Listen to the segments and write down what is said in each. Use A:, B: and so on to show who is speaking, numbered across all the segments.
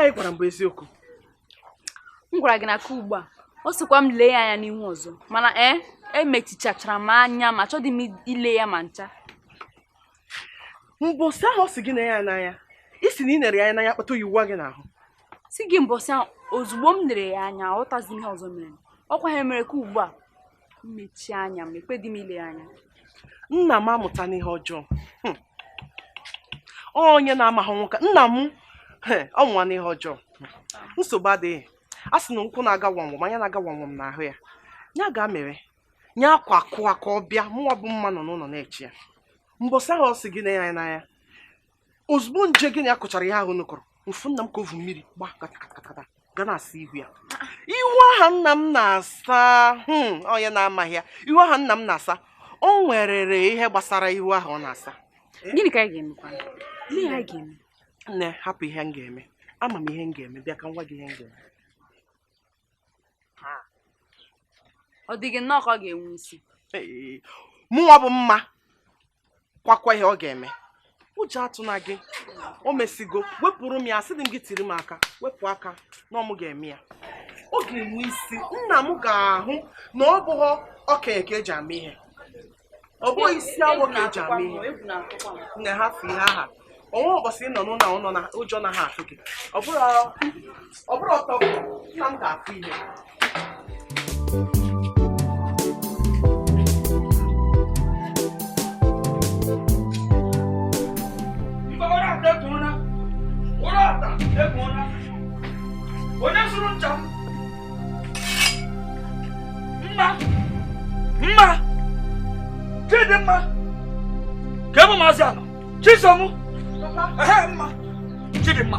A: anyị gwara mgbe eziokwu.
B: M gwara gị na ka ugbu a ọ sịkwa m lee ya anya n'ihu ọzọ mana emechichachara m anya ma chọdị m ile ya ma ncha.
A: Mbọsị ahụ si gị na ya n'anya isi na ị nere ya anya n'anya kpata oyiwa gị n'ahụ.
B: Si gị mbọsị ahụ ozugbo m lere ya anya ọtazi ihe ọzọ mere ọkwa ha mere ka ugbu a mmechi anya m ekpedị m ile ya anya.
A: Nna m amụta n'ihe ọjọọ onye na-amaghị nwoke nna m ọ nwa n'ihe ọjọọ nsogbu adịghị a sị na ụkwụ na-aga wamwam anya na-aga wamwam n'ahụ ya ya ga mere nye akwa akụwa ka ọ bịa mụnwa bụ mma nọ n'ụlọ na-echi ya. Mbọsị ahụ ọ sị gị na ya n'anya ozugbo nje gị na ya kụchara ihe ahụ nụkọrọ mfu nna m ka ovu mmiri gba katakata ga na-asa ihu ya. Ihu aha nna m na-asa onye na-amaghị ya ihu aha nna m na-asa o nwerere ihe gbasara ihu ahụ ọ na-asa.
B: Gịnị ka anyị ga-emekwa? Ihe anyị ga-eme?
A: Nne hapụ ihe m ga-eme ama m ihe m ga-eme bịa ka nwa gị ihe m ga-eme.
B: Ọ dị gị nnọọ ka ọ ga-enwe isi?
A: Mụnwa bụ mma kwakwa ihe ọ ga-eme ụjọ atụ na gị o mesigo wepụrụ m ya sị dị m gị tiri m aka wepụ aka na ọ m ga-eme ya. Ọ ga-enwe isi nna m ga-ahụ na ọ bụghị ọka ka eji ama ihe ọ bụghị isi awọ ka eji ama ihe. Nne ha fi ihe aha onwe ụbọchị nọ n'ụlọ ụlọ na ụjọ na ha atụ gị ọ bụrụ ọtọ nna m ga-afụ ihe.
C: Onye sụrụ ncha m mma Chidimma ka ebe maazị anọ Chisom mma Chidimma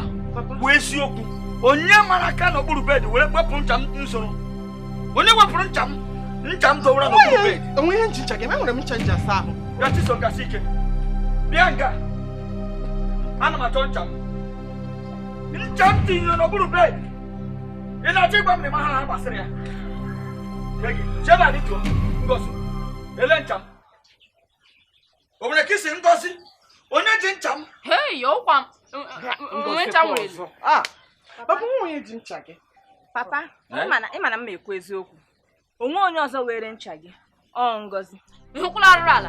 C: bụ eziokwu onye mara aka n'okpuru bed were wepụ ncha m nsoro onye wepụrụ ncha m dọwara n'okpuru bed.
A: Onwe ihe nchicha gị enwere m ncha nji asa ahụ
C: ya Chisom gasị ike bịa nga ana m achọ ncha m tinyere n'okpuru bed. Ị na-achọ ịgwa m na ịma ha gbasịrị ya chebe adị tụọ Ngozi ele ncha m o nwere ka isi Ngozi onye ji ncha m
B: ọkwa onwe ncha nwere elu.
A: Papa onye ji ncha gị
D: papa ị mana m ekwu eziokwu onwe onye ọzọ were ncha gị ọ Ngozi
B: ịhụkwala arụrụ ala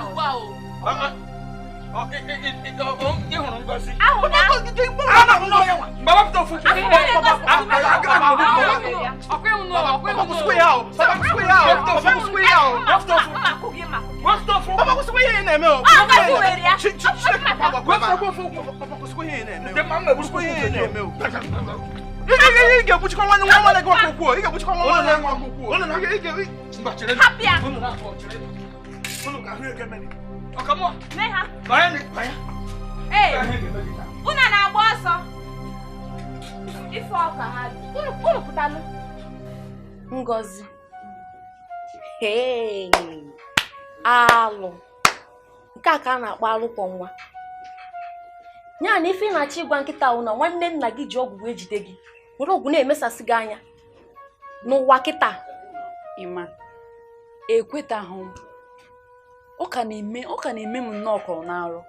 B: ugbu a
C: ị hụrụ Ngozi
D: Una na-agba ọsọ ife ọka ha unu pụtalụ
E: Ngozi alụ nke a ka a na-akpọ alụkwọ nwa ya na ife na-achọ ịgwa nkịta ahụ na nwanne nna gị ji ọgwụ wee jide gị were ọgwụ na-emesasị gị anya n'ụwa kịta.
B: Ịma ekwetaghị m ọ ka na-eme m nnọọ ka ọ na-arụ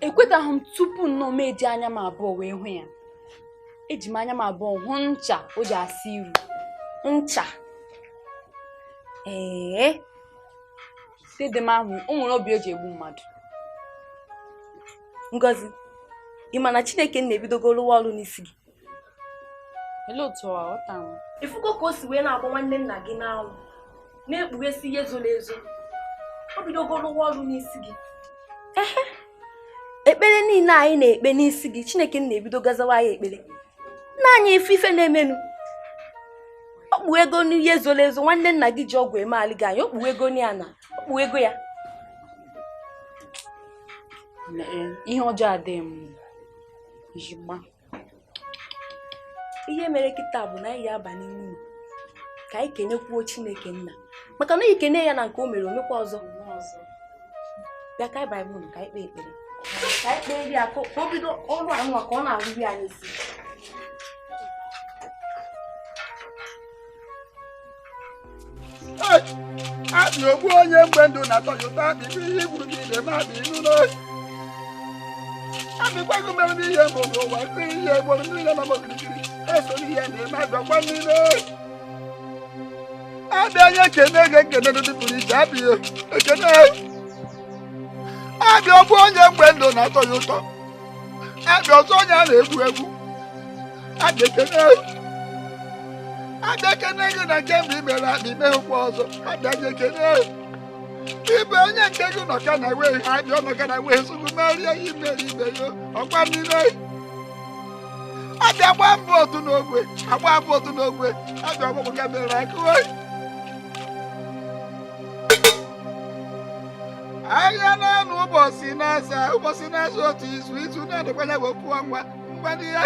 B: ekwetaghị m tupu nnọọ m eji anya m abụọ wee hụ ya. Eji m anya m abụọ hụ ncha o ji asa iru
E: Ncha
B: Dede m ahụ o nwere obi o ji egbu mmadụ.
E: Ngozi ị ma na Chineke na-ebidogoro ụwa ọrụ n'isi gị?
B: Ele otu ọ ghọta m.
E: Ifugo ka o si wee na-agba nwanne nna gị n'anwụ na-ekpughesi ihe zoro ezo o bidogoro ụwa ọrụ n'isi gị. Ekpere niile anyị na-ekpe n'isi gị Chineke na-ebido gazawa ya ekpere na-anya ife na-emenu okpu ego n'ihe zoro ezo nwanne nna gị ji ọgwụ eme alị gị anya okpu ego ya na okpu ego ya.
B: Ihe ọjọọ adịghị m ijigba.
E: Ihe mere kịta bụ na anyị ga-aba n'ime ka anyị kenekwuo Chineke nna maka na ikene ya na nke o mere omekwa ọzọ. Bịa ka anyị Baịbụl ka anyị kpee ekpere ka anyị kpee ya ka o bido ọrụ anụ ka ọ na-arụbi anyị isi.
C: Abi ogbu onye mgbe ndụ na-atọ ya ụtọ abi ihe gburu gị na-eme abi ilu n'oyi. Abi kwago mere n'ihe mbụ n'ụwa nkiri ihe gburu niile nọ n'okirikiri eso n'ihe na-eme abi ọkwa niile. Abi onye ekene ga-ekene ndị pụrụ iche abi ekene. Abi ogbu onye mgbe ndụ na-atọ ya ụtọ. Abi ọzọ onye a na-egwu egwu. Abi ekene. Abi ekene gị na nke mgbe i mere abi mee ụkwụ ọzọ. Abi anyị ekene. Ibe onye nke gị nọka na we ha abi ọnọka na we nsogbu merie imeri ibe yo ọkwa niile. Abi agba mbụ otu n'ogwe agba mbụ otu n'ogwe abi ọgbụgbụ ka mere akụwe. Ahịa na-anụ ụbọchị na-asa otu izu na-adịkwanya bụ okwu ọnwa mgbadị ya.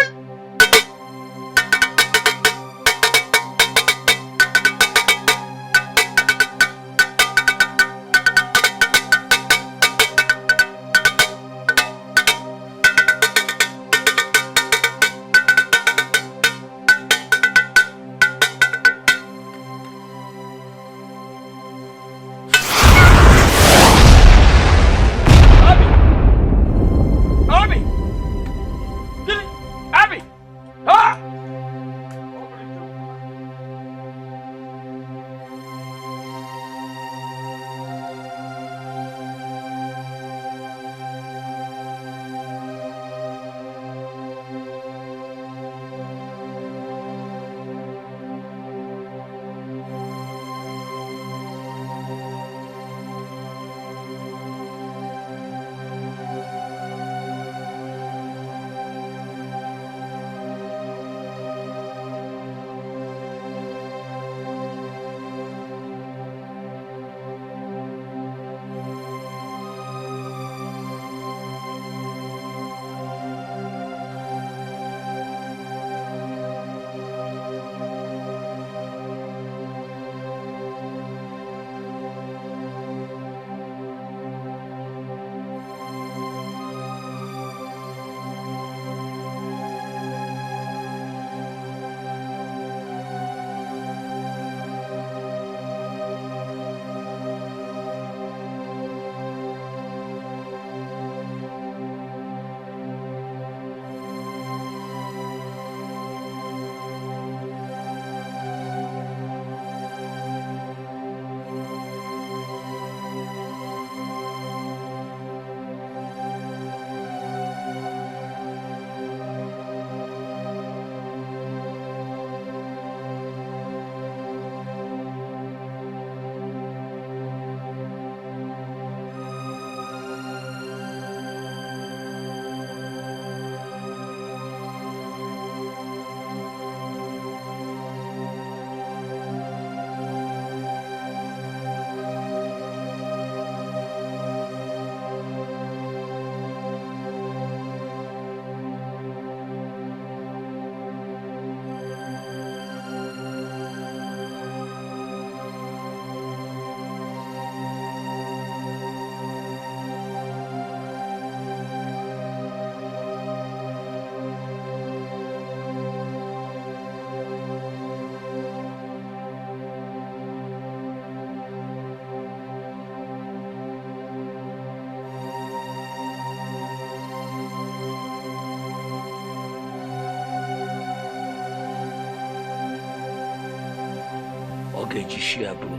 F: ga-ejishi abụrụ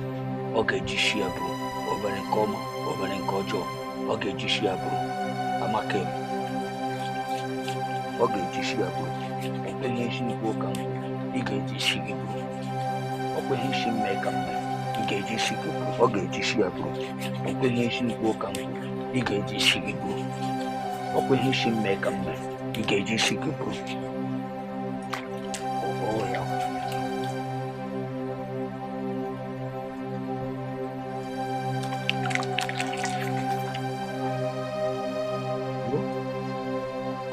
F: ọ ga-ejishi abụrụ obere nke ọma obere nke ọjọọ ọ ga-ejishi abụrụ amaka m ọ ga-ejishi abụrụ ekpeghị isi ikwu ka m ị ga-ejishi gị bụrụ okpeghị isi mee ka m ị ga-ejishi gị bụrụ ọ ga-ejishi abụrụ ekpeghị isi ikwu ka m ị ga-ejishi gị bụrụ okpeghị isi mee ka m ị ga-ejishi gị bụrụ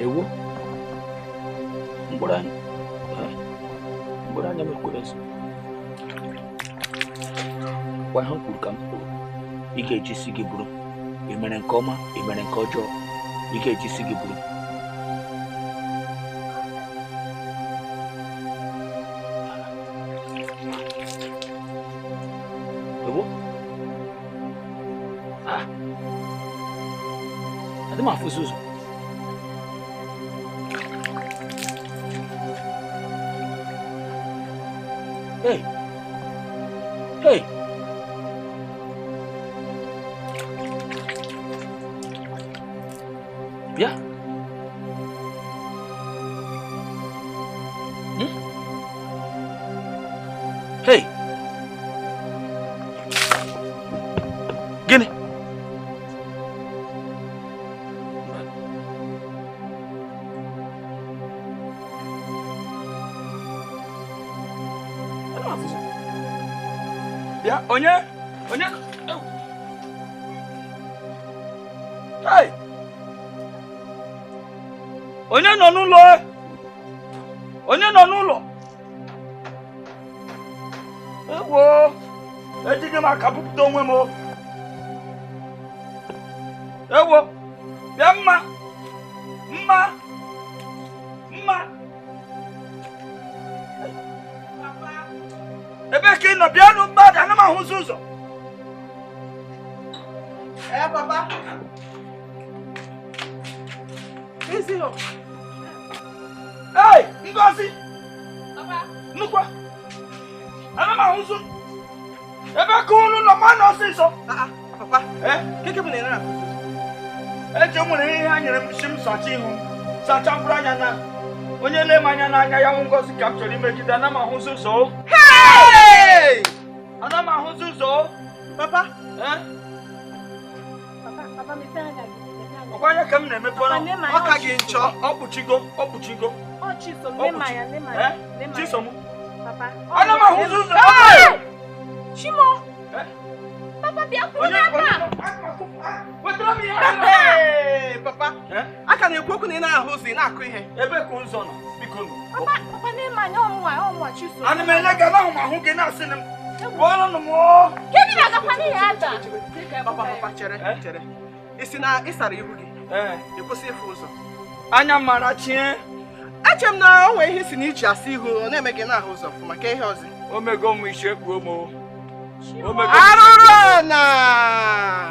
F: ewo mkpụrụ anya mekwere ezi gwa ha kwuru ka m kwuru ị ga-ejisi gị bụrụ ị mere nke ọma ị mere nke ọjọọ ị ga-ejisi gị bụrụ ma fuzuzu. Hey. Hey. Yeah. Hey. Gini.
C: Ya, onye. Hey. Onye nọ n'ụlọ? Onye nọ n'ụlọ? Ewo, ejighị m aka bupụta onwe m. Ewo, bịa mma. Ebe ka ị nọ bịa nụ mmadụ, ana m ahụzi ụzọ.
A: Papa. Easy ho.
C: Hey, Ngozi.
D: Papa.
C: Nukwa. Ana m ahụzi. Ebe ka unu nọ ma nọ ọsịsọ.
A: Papa. Keke bụ na-ere ahụ.
C: Eje nwere ihe ha nyere m si m sacha ihu m. Sacha mkpụrụ anya na. Onye lee m anya n'anya ya nwụ Ngozi ka m chọrọ imegide, ana m ahụzi ụzọ.
A: Hey!
C: Ana m ahụzi ụzọ.
A: Papa.
D: Papa, mepe anya gị.
C: Ọkwa anya ka m na-emepe ọnụ.
A: Ọ ka gị nchọ.
C: Ọ kpuchigo.
D: Ọ Chisom, lema ya.
C: Chisom.
D: Papa.
C: Ana m ahụzi ụzọ.
D: Chimo. Papa, bịa kwuru n'aka.
C: Wetara m ihe.
A: Papa. Aka na-ekwu okwu na ị na-ahụ ụzọ ị na-akụ ihe.
C: Ebe ka ụzọ nọ, biko nụ.
D: Papa, lema anya ọmụwa Chisom.
C: Ana m ele gị ahụ m ahụ gị na-asị m. Bụọrọ nụ m.
D: Kedu na-agakwa n'ihe ada?
A: Papa, chere. Isi na ịsara ihu gị. Ịkwụsị ịfụ ụzọ.
C: Anya mara chie.
A: Eche m na o nwere ihe si na iji asị ihu ọ na-eme gị na-ahụ ụzọ maka ihe ọzọ.
C: Omego m isi ekpuo m.
A: Arụrụ na.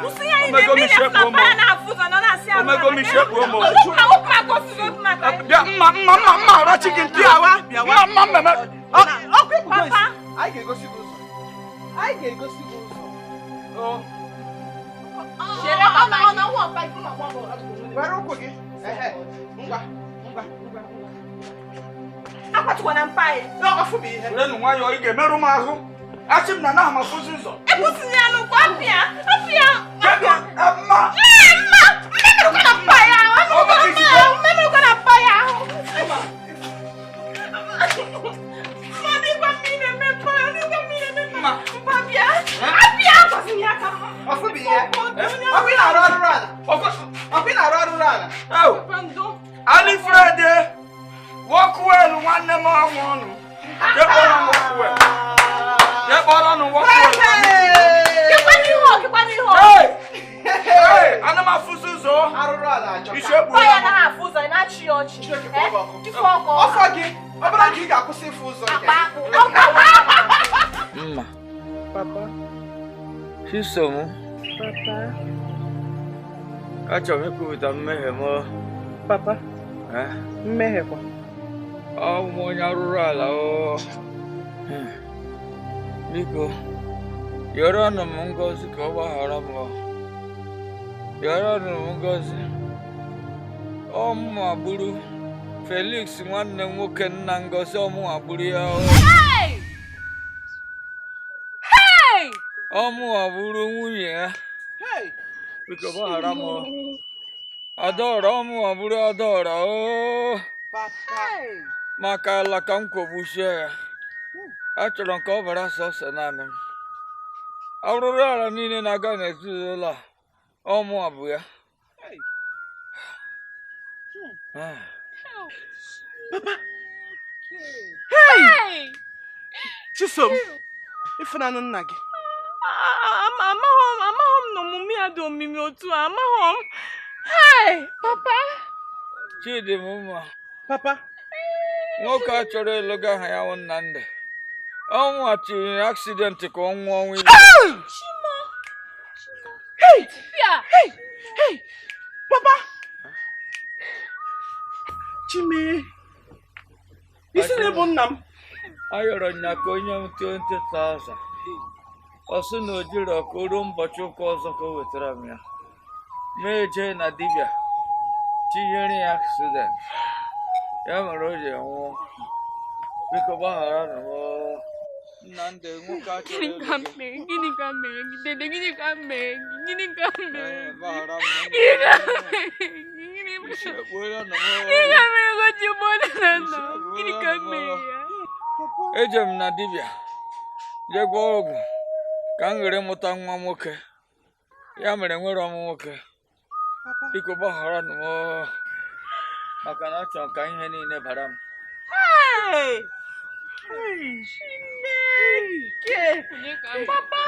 D: Kwụsị ya ime mmiri na papa na-afụ ụzọ nọ na-asị ahụ.
C: Omego m isi ekpuo m.
D: Bịa,
C: mma arachi gị ntị.
A: Bịawa.
C: Mma mmemme.
A: Papa. Anyị ga-egosi gị ụzọ.
D: chere papa ọ na wọ pa gị ma gbọ.
A: Were ụkwụ gị. Ngwa.
D: Akwatụkwa na mpa anyị.
A: Ọfụ bụ ihe.
C: Were nụ nwayọọ, ị ga-emerụ m ahụ. Achị m na na-amafuzi ụzọ.
D: Ekwụsịrị ya n'ụkwụ apịa.
C: Mma.
D: Mmemerụkwa na mpa ya. Mmemerụkwa na mpa ya ahụ. Ọdịkwa mmiri na-emepe. Mpa bịa. Apịa. Akwasịrị ya aka.
A: Ọfụ bụ ihe. Ọkụ ị na-arụ arụrụ ala.
C: Alfred, Walkwell, nwanne m ọnwụ ọnụ. Jekpọrọ m Walkwell. Ana m afụzi ụzọ.
A: Arụrụ ala ajọ.
C: Isi ekpu
D: ya na-afụ ụzọ na-achị ọchị.
A: Ọfọ gị. Ọ bụrụ na ị ga-akwụsị ịfụ ụzọ gị.
F: Mma. Papa. Chisom.
A: Papa.
F: Achọrọ m ikwupụta mmehie m.
A: Papa. Mmehie kwa.
F: Ọ bụ onye arụrụ ala o. Biko, yọrọnụ m Ngozi ka ọ gbaghara m. Yọrọnụ m Ngozi. Ọ mụ agbụrụ Felix nwanne m nwoke nna Ngozi ọmụ agbụrụ ya o. Ọ mụ agbụrụ nwunye ya. Biko gbaghara m. Adaora ọmụ agbụrụ Adaora o. Maka ala ka m kwogbuchie ya. Achọrọ m ka ọ bara sọsọ naanị m. Arụrụ ala niile na-aga n'ezinụlọ a, ọmụ abụ ya.
A: Papa. Hey! Chisom, ịfụnanụ nna gị.
D: Amaghị m na omume ya dị omimi otu a. Amaghị m. Hey, papa.
F: Chidi m mma.
A: Papa.
F: Nwoke a chọrọ ịlụ gị aha ya wụ Nnamdị. Ọ nwachiri aksidenti ka ọ nwụọ ọnwụ ibe.
A: Hey! Hey! Papa! Chime. Isi na bụ nna m.
C: Ayọrọ nya ka onye m 20,000. Ọ sị na o jiri ọka ruo ụbọchị ụka ọzọ ka o wetara m ya. Mee jee na dibịa tinyere ya accident. Ya mere o ji nwụọ. Biko gbaghara na Nnamdị nwoke achọrọ
B: Gịnị ka m mere? Gịnị ka m mere? Dede, gịnị ka m mere? Gịnị ka m mere?
C: gbaghara m
B: Gịnị ka m mere? Gịnị
C: isi
B: ka
C: ekpuola na
B: m mere gochi ụgbọala na nna m? Gịnị ka m mere ya?
C: eje m na dibịa jee gwọọ ọgwụ ka m were mụta nwa nwoke. Ya mere nwere ọmụ nwoke. Biko gbaghara na maka na achọrọ ka ihe niile bara m.
B: Papa,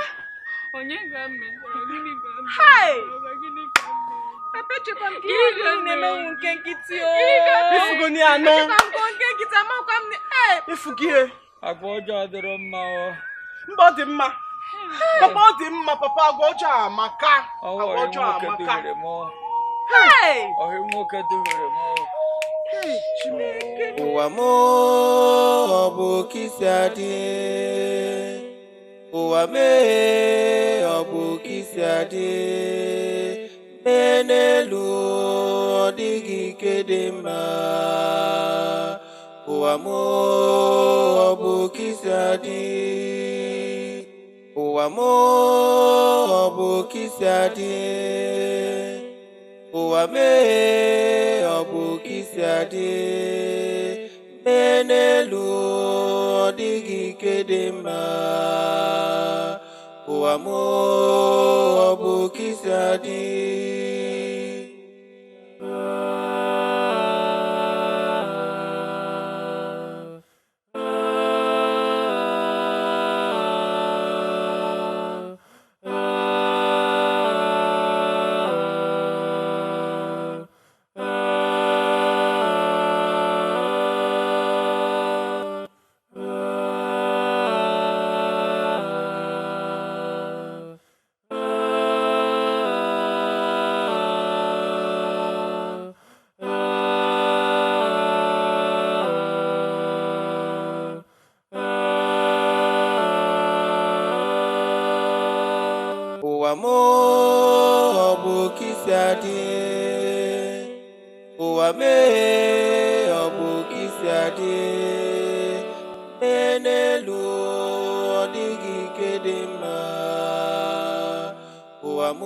B: onye ka m metara? Gịnị ka m mere? Gịnị ka m mere?
D: Papa, chekwa m ka ihe na-emenwu nke nkịtị o.
A: Ifugo ni anọ.
D: Chekwa m ka nke nkịtị amakwa m
A: Ifugo ihe.
C: Agwa ọjọọ adịrọ mma
A: Mba ọ dị mma. Papa ọ dị mma, papa agwa ọjọọ amaka. Agwa ọjọọ amaka.
C: Ọhị nwoke duhere m.
G: Ụwa m ọ bụ kisi adị. Ụwa mee ọ bụ kisi adị. Mee n'elu ọ dịghị ike dị mma. Ụwa m ọ bụ kisi adị. Ụwa m ọ bụ kisi adị. Ụwa mee ọ bụ kisi adị. Mee n'elu ọ dịghị ike dị mma. Ụwa m ọ bụ kisi adị. Ụwa m ọ bụ kisi adị. Ụwa mee ọ bụ kisi adị. Mee n'elu ọ dịghị ike dị mma. Ụwa m ọ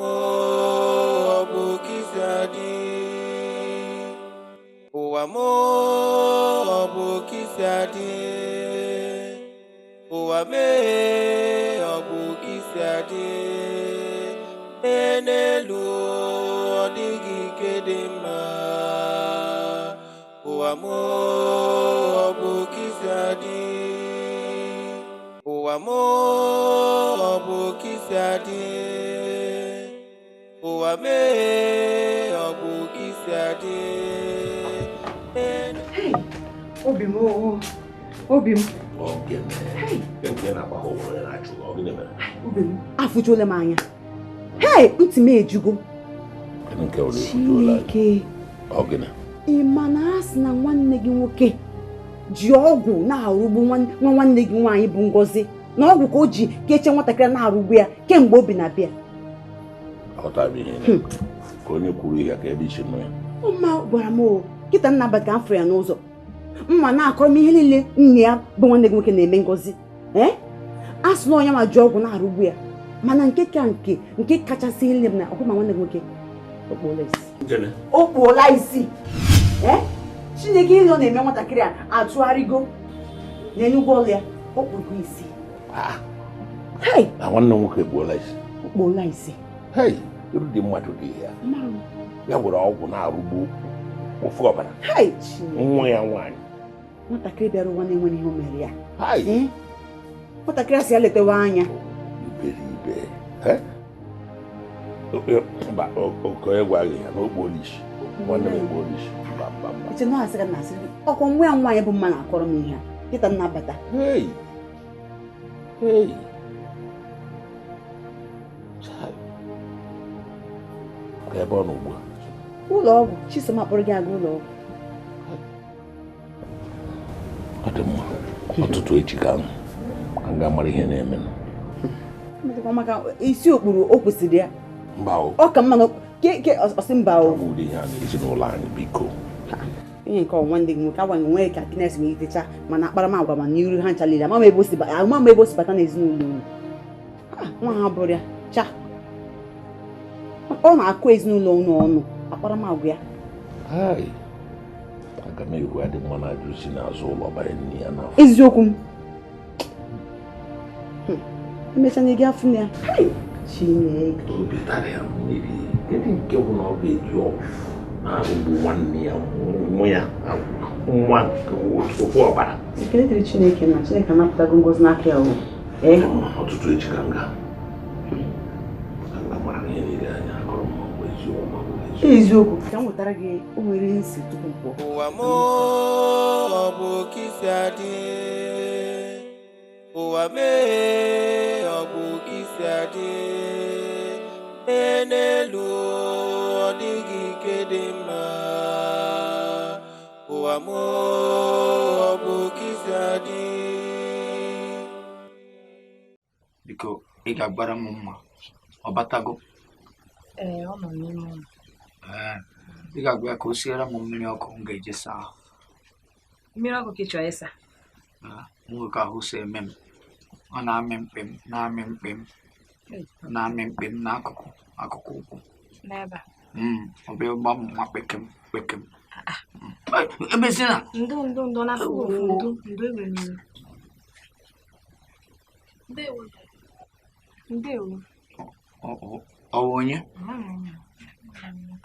G: bụ kisi adị. Ụwa m ọ bụ kisi adị. Ụwa mee ọ bụ kisi adị. Mee n'elu ọ dịghị ike dị mma. Ụwa m ọ bụ kisi adị. Ụwa m ọ bụ kisi adị. Ụwa mee ọ bụ kisi adị.
H: Obi m obi m obi m afụjuola m anya. Ntị m ejugo. Chineke, ị ma na a sị na nwanne gị nwoke ji ọgwụ na-arụgbu nwa nwanne gị nwaanyị bụ Ngozi, na ọgwụ ka o ji keche nwatakịrị na-arụgbu ya kemgbe o bi na bịa.
I: Ka onye kwuru ihe ka ebe iche nọ ya.
H: Mma gwara m kịta nna abalị ka m fụrụ ya n'ụzọ. Mma na-akọrọ m ihe niile nne ya bụ nwanne gị nwoke na-eme Ngozi. A sị na onye ma ji ọgwụ na-arụgbu ya, mana nke kachasị ile m na ọkwa ma nwanne gị nwoke o kpuola isi. Chineke ihe ọ na-eme nwatakịrị a atụgharịgo n'enugwu ọrụ ya, o kpugo isi.
I: Na nwanne nwoke kpuola isi.
H: O kpuola isi.
I: Iru dị mmadụ dị ya. Ya were ọgwụ na-arụgbu ofu ọbara. Nwa ya nwaanyị.
H: Nwatakịrị bịara ụwa na-enwere ihe o mere ya. Nwatakịrị asị ya letewa anya.
I: Mba, okenye gwaghị ya na okpuola isi. Nwanne m ekpuola isi.
H: Eche na asịga na asịrị ọkwa nwa ya nwaanyị bụ mma na-akọrọ m ihe a kịta nnabata.
I: Ebe ọ nọ ugbu a.
H: Ụlọ ọgwụ Chisom akpọrọ gị aga ụlọ ọgwụ.
I: Ọ dị mma. Ọtụtụ echi ka m ga-amara ihe na-eme.
H: Maka isi okpuru o kwesịrị ya.
I: Mba o.
H: Ọ ka mma na ke ọsị mba o.
I: Ụdị ihe a n'ezinụlọ anyị biko.
H: Ihe nke ọnwa ndị gị nwoke agwa nwee ka Kines wee itecha mana akparamagwa ma n'iru ha nchalile ama m ebe o si bata n'ezinụlọ unu. Nwa ha bụrụ ya cha. Ọ na-akụ ezinụlọ unu ọnụ akparamagwa ya.
I: Aga m egwu adị mma na ajụ si n'azụ ụlọ banye nne ya n'afọ.
H: Eziokwu m. Emecha na ị ga-afụ ya. Chineke.
I: Obi tara ya mmiri. Kedu nke bụ na ọ ga-eji ọgwụ na ugbo nwanne ya nwa ya nwa ofu ọbara.
H: Ekele dịrị Chineke na Chineke anapụtago ngozi n'aka ya o.
I: Ọtụtụ echi ka m ga mara ihe niile anya akọrọ m ọgwụ
H: eziokwu. Ka m nwetara gị o nwere nsi tupu m pụọ.
G: Ụwa m ọ bụ ka isi adị. Ụwa mee ọ bụ ka isi adị. N'elu ọ dịghị ike dị mma. Ụwa m ọ bụ ka isi adị.
F: Biko ị ga-agbara m mma ọ batago?
D: Ọ nọ n'ime ụlọ.
F: Ị ga-agwa ya ka o siere m mmiri ọkụ m ga-eje saa ahụ.
D: Mmiri ọkụ ka ị chọrọ ịsa?
F: Nwoke ahụ si eme m, ọ na-amị mkpem na-amị mkpem na-amị mkpem n'akụkụ ụkwụ.
D: N'ebe a?
F: Ọ bịa gba m nwa kpekem. Emezina.
D: Ndo n'afọ ofu ndo enwere n'ihu. Ndewo.
F: Ọ onye?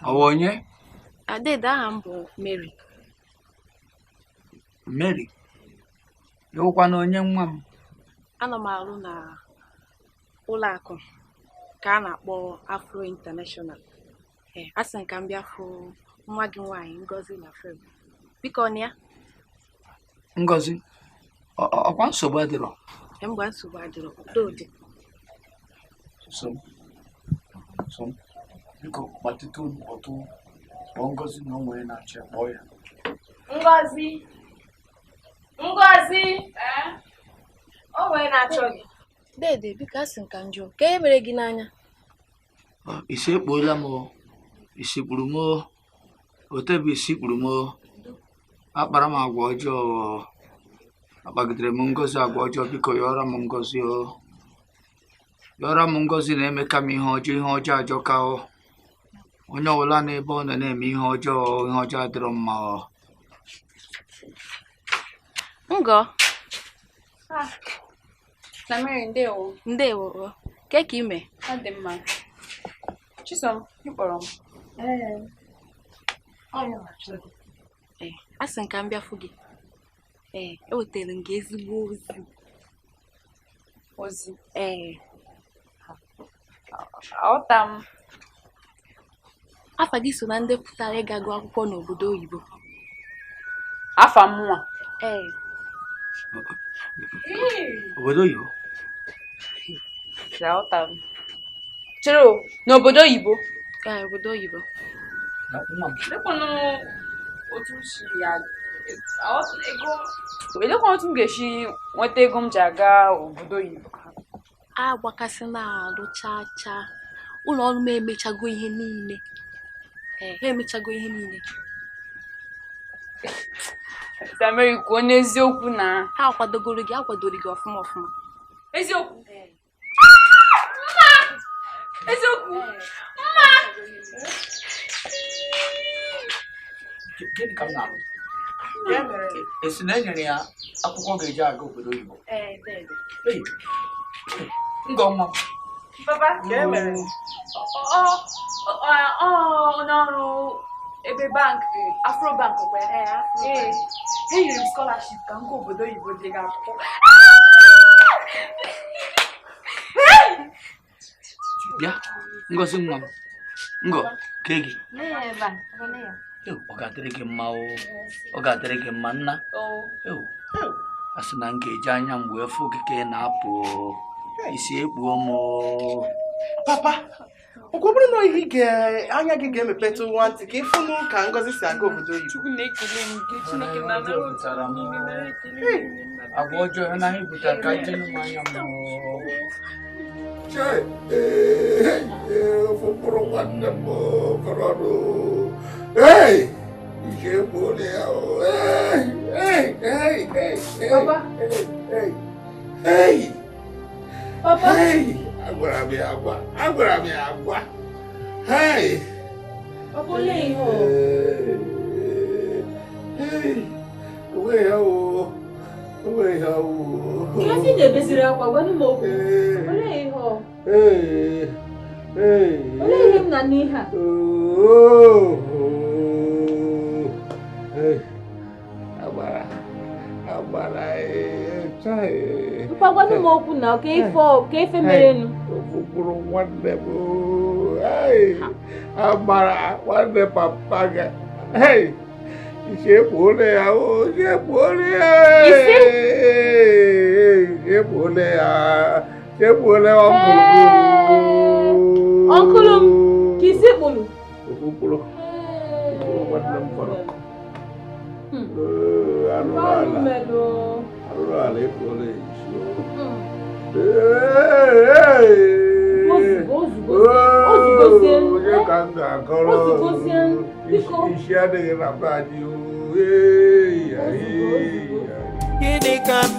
F: Ọ onye?
E: Adede aha m bụ Mary.
F: Mary? Ịwụkwa na onye nwa m?
E: Ana m arụ na ụlọ akụ ka a na-akpọ Afro International. A sị m ka m bịa fụ nwa gị nwaanyị Ngozi na Feb. Biko ọ ya?
F: Ngozi? Ọkwa nsogbu adịrọ?
E: Mgbe nsogbu adịrọ, udo dị.
F: So, biko gbatịta ọtụ kpọọ Ngozi na o nwere na-achị kpọọ ya.
E: Ngozi! O nwere na-achọ gị. Dede, biko asị m ka njọ. Ka e mere gị n'anya?
F: Isi ekpuola m, isi kpuru m, otebu isi kpuru m, akpara m agwa ọjọọ, akpagidere m Ngozi agwa ọjọọ. Biko yọrọ m Ngozi o. Yọrọ m Ngozi na-eme ka m ihe ọjọọ ajọ ka onye ọbụla n'ebe ọ nọ na-eme ihe ọjọọ adịrọ mma o.
E: Ngo.
B: Samiri, ndewo.
E: Ndewo. Ka ime?
B: Ọ dị mma. Chisom, ị kpọrọ m?
E: Asị m ka m bịa fụ gị. Ewetara m gị ezigbo
B: Ozi? Aghọta m.
E: Afa gị so na ndị pụtara ịga gụọ akwụkwọ n'obodo oyibo.
B: Afa m nwa?
F: Obodo oyibo?
B: Aghọta m. Chere o, n'obodo oyibo?
E: Obodo oyibo.
B: Lekwanụ otu m si ya elekwa otu m ga-esi nweta ego m ji aga obodo oyibo.
E: Agbakasị na-alụ cha ụlọ ọrụ m emechago ihe niile. Ha emechago ihe niile.
B: Samiri, kwuo n'eziokwu na
E: ha akwadoro gị ọfụma.
B: Eziokwu? Eziokwu?
F: Gịnị ka m na-alụ? Esi na enyere ya akwụkwọ ga-eji aga obodo oyibo? Ngọ nwa.
B: Papa, onye ọrụ ebe bankị Afro Bank kwa ya. Enyere m scholarship ka m gaa obodo oyibo dị ga akwụkwọ.
F: Bịa, Ngozi nwa m. Ngọ, kee gị. Ọ ga-adịrị gị mma o. Ọ ga-adịrị gị mma nna. A sị na m ga-eji anya m wee fụ gị ka ị na-apụ isi ekpuo m.
A: Papa, Ọkwa bụrụ na ihe anya gị ga-emepeta nwa ntị ka ịfụ ka Ngozi si aga obodo oyibo.
C: Agwa ọjọọ anaghị ebute ka ije n'ụmụ anya m.
I: Fụkpụrụ nwanne m kọrọ ọrụ. Hey! Ije gbuola ya. Papa! Hey! Papa! Hey! Agwara m ya agwa. Hey!
E: Papa, olee ihe o?
I: Hey! Onwe ya o.
E: Ihe si na-ebeziri akwa gwanụ m okwu. Olee ihe o? Olee ihe m na n'ihe a?
I: Agbara
E: Papa, gwanụ m okwu na ka ife merenụ.
I: Fụkpụrụ nwanne m. Agbara nwanne papa gị. Isekpuole ya o, sekpuole ya. Sekpuole
E: ọnkụlụ m ka isi kpụrụ.
I: Fụkpụrụ nwanne m fọrọ. Arụrụ ala ekpuole isi o. Onye ka m ga-akọrọ isi adịghị na be anyị. Gịnị ka m